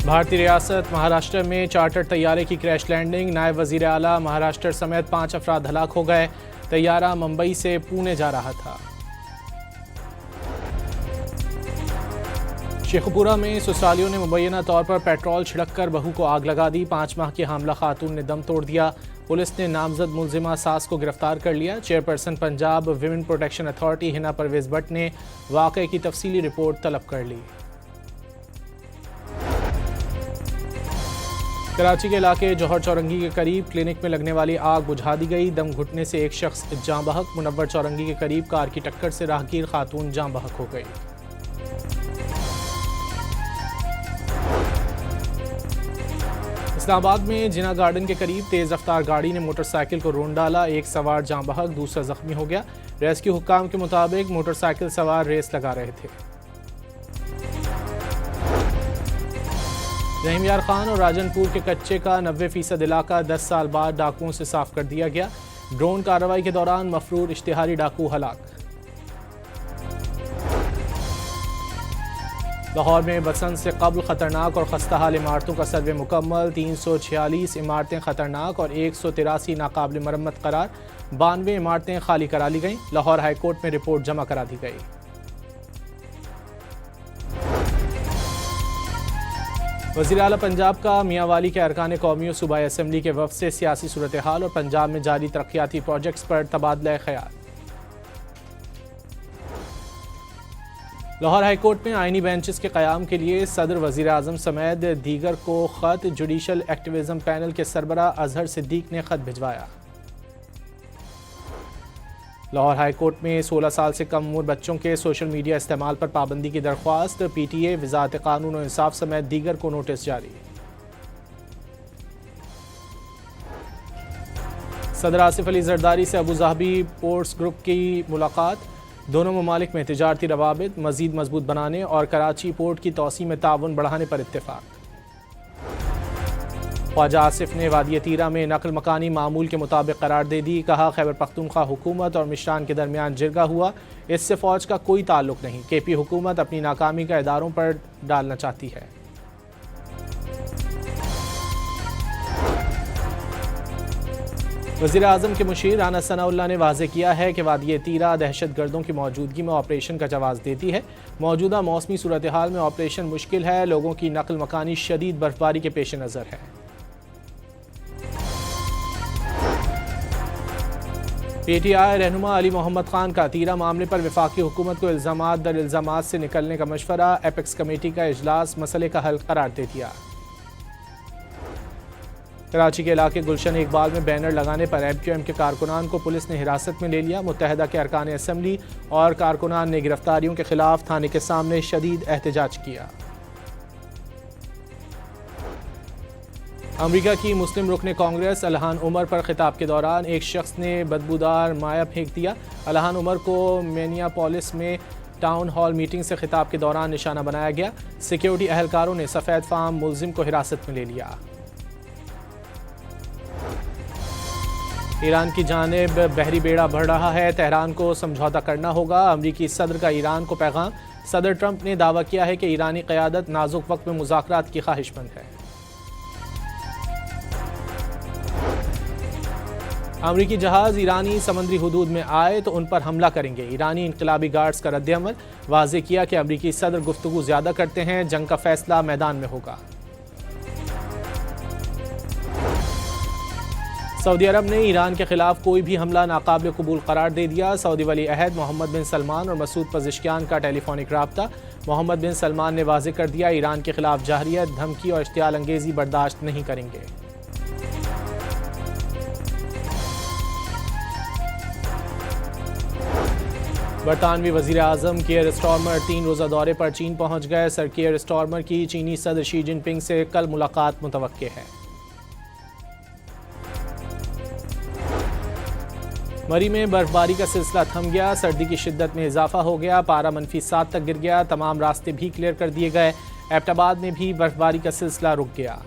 भारतीय रियासत महाराष्ट्र में चार्टर्ड तैयारे की क्रैश लैंडिंग, नायब वजीर आला महाराष्ट्र समेत 5 अफराद हलाक हो गए। तैयारा मुंबई से पुणे जा रहा था। शेखपुरा में ससुरालियों ने मुबैना तौर पर पेट्रोल छिड़ककर बहू को आग लगा दी। 5 माह की हामला खातून ने दम तोड़ दिया। पुलिस ने नामजद मुलजिमा सास को गिरफ्तार कर लिया। Chairperson Punjab women protection authority Hina Parvez Bhatt ने वाक़े की तफसीली रिपोर्ट तलब कर ली। कराची के इलाके जौहर चौरंगी के करीब क्लिनिक में लगने वाली आग बुझा दी गई। दम घुटने से एक शख्स जाँ बहक। मुनव्वर चौरंगी के करीब कार की टक्कर से राहगीर खातून जाँ बहक हो गई। इस्लामाबाद में जिना गार्डन के करीब तेज रफ्तार गाड़ी ने मोटरसाइकिल को रोन डाला। एक सवार जाँ बहक, दूसरा जख्मी हो गया। रेस्क्यू हुक्काम के मुताबिक मोटरसाइकिल सवार रेस लगा रहे थे। रहीम यार खान और राजनपुर के कच्चे का 90% इलाका 10 साल बाद डाकुओं से साफ कर दिया गया। ड्रोन कार्रवाई के दौरान मफरूर इश्तिहारी डाकू हलाक। लाहौर में बसंत से कबल खतरनाक और खस्ताहाल इमारतों का सर्वे मुकम्मल। 346 इमारतें खतरनाक और 183 नाकाबिल मरम्मत करार। 92 इमारतें खाली करा ली गईं। लाहौर हाईकोर्ट में रिपोर्ट जमा करा दी गई। वज़ीर आला पंजाब का मियांवाली के अरकान कौमी और सूबाई असम्बली के वफ़द से सियासी सूरत हाल और पंजाब में जारी तरक्याती प्रोजेक्ट्स पर तबादला ख्याल। लाहौर हाईकोर्ट में आइनी बेंचेस के क़याम के लिए सदर वज़ीर आज़म समेत दीगर को ख़त। जुडिशल एक्टिविज़म पैनल के सरबरा अजहर सिद्दीक ने ख़त भिजवाया। लाहौर हाईकोर्ट में 16 साल से कम उम्र बच्चों के सोशल मीडिया इस्तेमाल पर पाबंदी की दरख्वास्त। PTA, वज़ारत कानून और इंसाफ समेत दीगर को नोटिस जारी। सदर आसिफ अली जरदारी से अबू ज़हबी पोर्ट्स ग्रुप की मुलाकात। दोनों ममालिक में तिजारती रवाबित मज़ीद मजबूत बनाने और कराची पोर्ट की तोसी में ताउन बढ़ाने पर इत्तेफाक। ख्वाजा आसिफ ने वादी तीरा में नकल मकानी मामूल के मुताबिक करार दे दी। कहा, खैबर पख्तूनख्वा हुकूमत और मिशरान के दरमियान जिरगा हुआ, इससे फ़ौज का कोई ताल्लुक नहीं। KP हुकूमत अपनी नाकामी का इदारों पर डालना चाहती है। वज़ीर आज़म के मुशीर राना सनाउल्लाह ने वाज़ेह किया है कि वादी तीरा दहशत गर्दों की मौजूदगी में ऑपरेशन का जवाज़ देती है। मौजूदा मौसमी सूरत हाल में ऑपरेशन मुश्किल है। लोगों की नकल मकानी शदीद बर्फबारी के पेश नज़र है। PTI रहनुमा अली मोहम्मद खान का तीरा मामले पर वफाकी हुकूमत को इल्ज़ामात दर इल्ज़ामात से निकलने का मशवरा। एपेक्स कमेटी का इजलास मसले का हल करार दे दिया। कराची के इलाके गुलशन इकबाल में बैनर लगाने पर MQM के कारकुनान को पुलिस ने हिरासत में ले लिया। मुत्तहदा के अरकान असम्बली और कारकुनान ने गिरफ्तारियों के खिलाफ थाने के सामने शदीद एहतजाज किया। अमरीका की मुस्लिम रुकन कांग्रेस अलहान उमर पर खिताब के दौरान एक शख्स ने बदबूदार माया फेंक दिया। अलहान उमर को मिनियापोलिस में टाउन हॉल मीटिंग से खिताब के दौरान निशाना बनाया गया। सिक्योरिटी अहलकारों ने सफ़ेद फार्म मुलजिम को हिरासत में ले लिया। ईरान की जानिब बहरी बेड़ा बढ़ रहा है। तेहरान को समझौता करना होगा। अमरीकी सदर का ईरान को पैगाम। सदर ट्रंप ने दावा किया है कि ईरानी क़यादत नाजुक वक्त में मुज़ाकरात की ख्वाहिशमंद है। अमरीकी जहाज़ ईरानी समंदरी हुदूद में आए तो उन पर हमला करेंगे। ईरानी इनकलाबी गार्ड्स का रद्द-ए-अमल। वाज़ेह किया कि अमरीकी सदर गुफ्तगू ज़्यादा करते हैं, जंग का फैसला मैदान में होगा। सऊदी अरब ने ईरान के खिलाफ कोई भी हमला नाकाबिल कबूल करार दे दिया। सऊदी वली अहद मोहम्मद बिन सलमान और मसूद पज़ेश्कियान का टेलीफोनिक राब्ता। मोहम्मद बिन सलमान ने वाज़ेह कर दिया, ईरान के खिलाफ जहरियत, धमकी और इश्तियाल अंगेज़ी बर्दाश्त नहीं करेंगे। बरतानवी वज़ीर आज़म कियर स्टार्मर 3 रोज़ा दौरे पर चीन पहुँच गए। सर कियर स्टार्मर की चीनी सदर शी जिनपिंग से कल मुलाकात मुतवक्के है। मरी में बर्फबारी का सिलसिला थम गया। सर्दी की शिद्दत में इजाफा हो गया। पारा -7 तक गिर गया। तमाम रास्ते भी क्लियर कर दिए गए। एबटाबाद में भी बर्फबारी का सिलसिला रुक गया।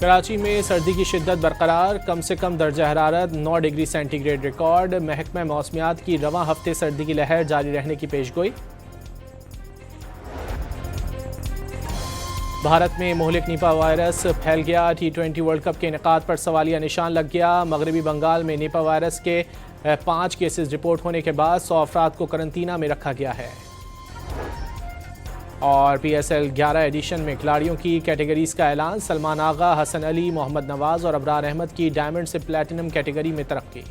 कराची में सर्दी की शिद्दत बरकरार, कम से कम दर्जा हरारत 9 डिग्री सेंटीग्रेड रिकॉर्ड। महकमा मौसमियात की रवां हफ्ते सर्दी की लहर जारी रहने की पेशगोई। भारत में मोहलिक निपा वायरस फैल गया, T20 वर्ल्ड कप के इनेकाद पर सवालिया निशान लग गया। मगरबी बंगाल में निपा वायरस के 5 केसेस रिपोर्ट होने के बाद 100 अफराद को करंतना में रखा गया है। और PSL 11 एडिशन में खिलाड़ियों की कैटेगरीज का ऐलान, सलमान आगा, हसन अली, मोहम्मद नवाज और अबरार अहमद की डायमंड से प्लेटिनम कैटेगरी में तरक्की।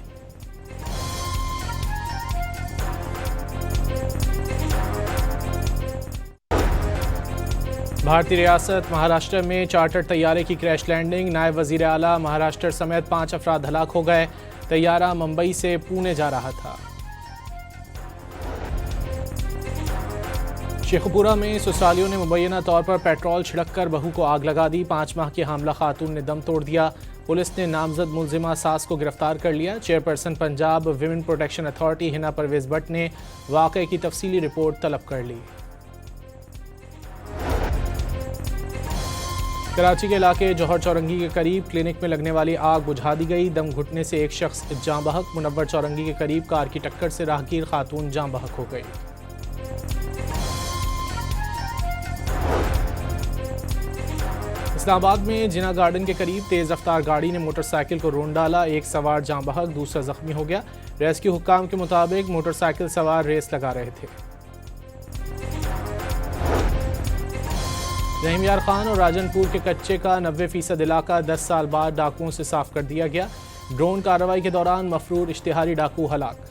भारतीय रियासत महाराष्ट्र में चार्टर्ड तैयारे की क्रैश लैंडिंग, नायब वजीर आला महाराष्ट्र समेत 5 अफराद हलाक हो गए। तैयारा मुंबई से पुणे जा रहा था। शेखपुरा में ससुरालियों ने मुबैना तौर पर पेट्रोल छिड़ककर बहू को आग लगा दी। 5 माह की हामला खातून ने दम तोड़ दिया। पुलिस ने नामजद मुलजिमा सास को गिरफ्तार कर लिया। Chairperson Punjab women protection authority Hina Parvez Bhatt ने वाक़े की तफसीली रिपोर्ट तलब कर ली। कराची के इलाके जौहर चौरंगी के करीब क्लिनिक में लगने वाली आग बुझा दी गई। दम घुटने से एक शख्स जाँ बहक। मुनव्वर चौरंगी के करीब कार की टक्कर से राहगीर खातून जाँ बहक हो गई। इस्लामाबाद में जिना गार्डन के करीब तेज रफ्तार गाड़ी ने मोटरसाइकिल को रोन डाला। एक सवार जाँ बहक, दूसरा जख्मी हो गया। रेस्क्यू हुक्काम के मुताबिक मोटरसाइकिल सवार रेस लगा रहे थे। रहीम यार खान और राजनपुर के कच्चे का 90% इलाका 10 साल बाद डाकुओं से साफ कर दिया गया। ड्रोन कार्रवाई के दौरान मफरूर इश्तिहारी डाकू हलाक।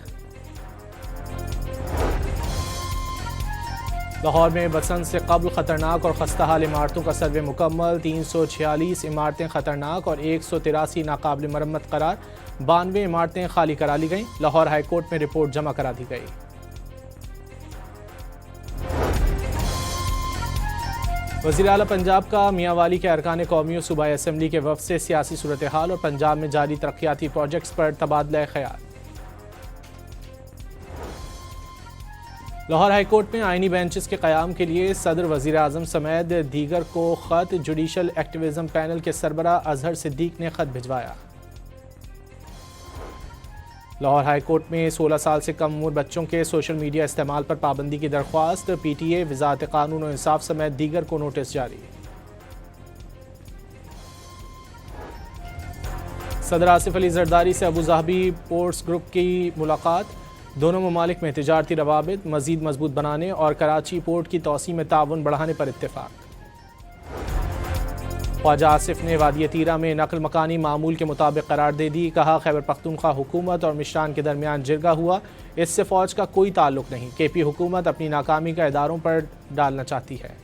लाहौर में बसंत से कबल खतरनाक और खस्ताहाल इमारतों का सर्वे मुकम्मल। 346 इमारतें खतरनाक और 183 नाकाबिल मरम्मत करार। 92 इमारतें खाली करा ली गईं। लाहौर हाईकोर्ट में रिपोर्ट जमा करा दी गई। वज़ीर आला पंजाब का मियांवाली के अरकान कौमी और सूबाई असम्बली के वफ़द से सियासी सूरत हाल और पंजाब में जारी तरक्याती प्रोजेक्ट्स पर तबादला ख्याल। लाहौर हाईकोर्ट में आइनी बेंचेस के क़याम के लिए सदर वज़ीर आज़म समेत दीगर को ख़त। जुडिशल एक्टिविज़म पैनल के सरबरा अजहर सिद्दीक ने ख़त भिजवाया। लाहौर हाईकोर्ट में 16 साल से कम उम्र बच्चों के सोशल मीडिया इस्तेमाल पर पाबंदी की दरख्वास्त। PTA, वज़ारत क़ानून और इंसाफ समेत दीगर को नोटिस जारी। सदर आसिफ अली जरदारी से अबूज़हबी पोर्ट्स ग्रुप की मुलाकात। दोनों ममालिक में तिजारती रवाबित मज़ीद मजबूत बनाने और कराची पोर्ट की तोसी में ताउन बढ़ाने पर इत्तेफाक। ख्वाजा आसिफ ने वादी तीरा में नकल मकानी मामूल के मुताबिक करार दे दी। कहा, खैबर पख्तूनख्वा हुकूमत और मिशरान के दरमियान जिरगा हुआ, इससे फ़ौज का कोई ताल्लुक नहीं। KP हुकूमत अपनी नाकामी का इदारों पर डालना चाहती है।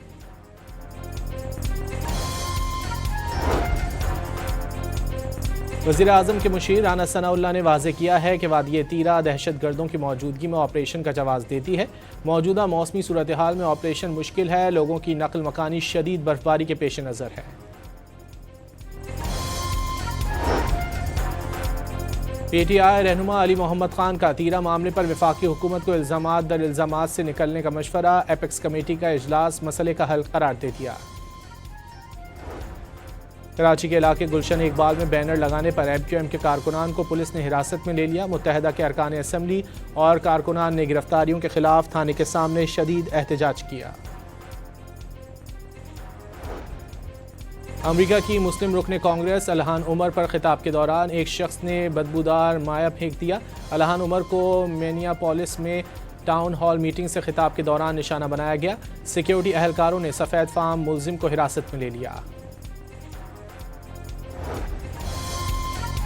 वज़ीर आज़म के मुशीर राना सनाउल्लाह ने वाज़ेह किया है कि वादी तीरा दहशत गर्दों की मौजूदगी में ऑपरेशन का जवाज़ देती है। मौजूदा मौसमी सूरत हाल में ऑपरेशन मुश्किल है। लोगों की नकल मकानी शदीद बर्फबारी के पेश नज़र है। PTI रहनुमा अली मोहम्मद खान का तीरा मामले पर वफाकी हुकूमत को इल्ज़ामात दर इल्ज़ामात से निकलने का मशवरा। एपेक्स कमेटी का इजलास मसले का हल करार दे दिया। कराची के इलाके गुलशन इकबाल में बैनर लगाने पर MQM के कारकुनान को पुलिस ने हिरासत में ले लिया। मुत्तहदा के अरकान असम्बली और कारकुनान ने गिरफ्तारियों के खिलाफ थाने के सामने शदीद एहतजाज किया। अमेरिका की मुस्लिम रुकन कांग्रेस अलहान उमर पर खिताब के दौरान एक शख्स ने बदबूदार माया फेंक दिया। अलहान उमर को मिनियापोलिस में टाउन हॉल मीटिंग से खिताब के दौरान निशाना बनाया गया। सिक्योरिटी एहलकारों ने सफ़ेद फार्म मुलजिम को हिरासत में ले लिया।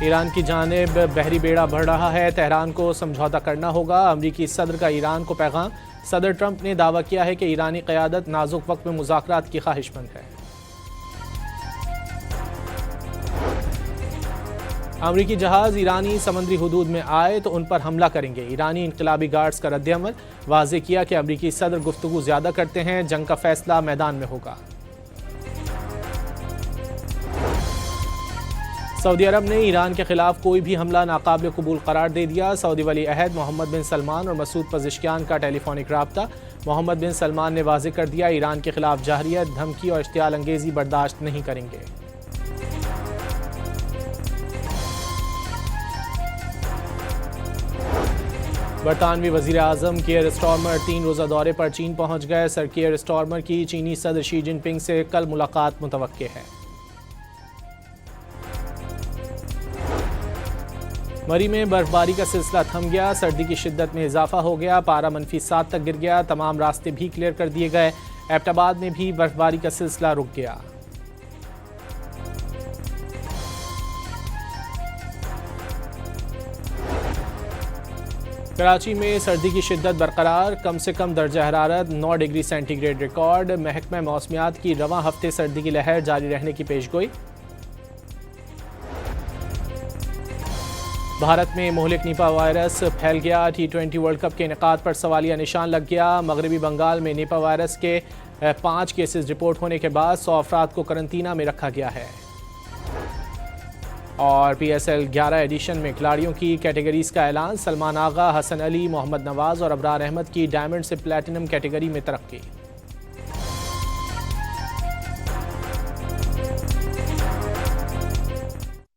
ईरान की जानिब बहरी बेड़ा बढ़ रहा है। तेहरान को समझौता करना होगा। अमरीकी सदर का ईरान को पैगाम। सदर ट्रंप ने दावा किया है कि ईरानी क़यादत नाजुक वक्त में मुज़ाकरात की ख्वाहिशमंद है। अमरीकी जहाज़ ईरानी समंदरी हुदूद में आए तो उन पर हमला करेंगे। ईरानी इनकलाबी गार्ड्स का रद्द-ए-अमल। वाज़े किया कि अमरीकी सदर गुफ्तगू ज़्यादा करते हैं, जंग का फैसला मैदान में होगा। सऊदी अरब ने ईरान के खिलाफ कोई भी हमला नाकाबिल कबूल करार दे दिया। सऊदी वली अहद मोहम्मद बिन सलमान और मसूद पज़ेश्कियान का टेलीफोनिक राब्ता। मोहम्मद बिन सलमान ने वाज़े कर दिया, ईरान के खिलाफ जाहरियत, धमकी और इश्तियाल अंगेज़ी बर्दाश्त नहीं करेंगे। बरतानवी वजीर आजम कियर स्टार्मर 3 रोज़ा दौरे पर चीन पहुंच गए। सर कियर स्टार्मर की चीनी सदर शी जिनपिंग से कल मुलाकात मुतवक्के है। मरी में बर्फबारी का सिलसिला थम गया। सर्दी की शिद्दत में इजाफा हो गया। पारा -7 तक गिर गया। तमाम रास्ते भी क्लियर कर दिए गए। एबटाबाद में भी बर्फबारी का सिलसिला रुक गया। कराची में सर्दी की शिद्दत बरकरार। कम से कम दर्जा हरारत 9 डिग्री सेंटीग्रेड रिकॉर्ड। महकमा मौसमियात की रवां हफ्ते सर्दी की लहर जारी रहने की पेशगोई। भारत में मोहलिक निपा वायरस फैल गया। T20 वर्ल्ड कप के इनेकाद पर सवालिया निशान लग गया। मगरबी बंगाल में निपा वायरस के 5 केसेस रिपोर्ट होने के बाद 100 अफराद को करंतना में रखा गया है। और PSL 11 एडिशन में खिलाड़ियों की कैटेगरीज का ऐलान। सलमान आगा, हसन अली, मोहम्मद नवाज और अबरार अहमद की डायमंड से प्लैटिनम कैटेगरी में तरक्की।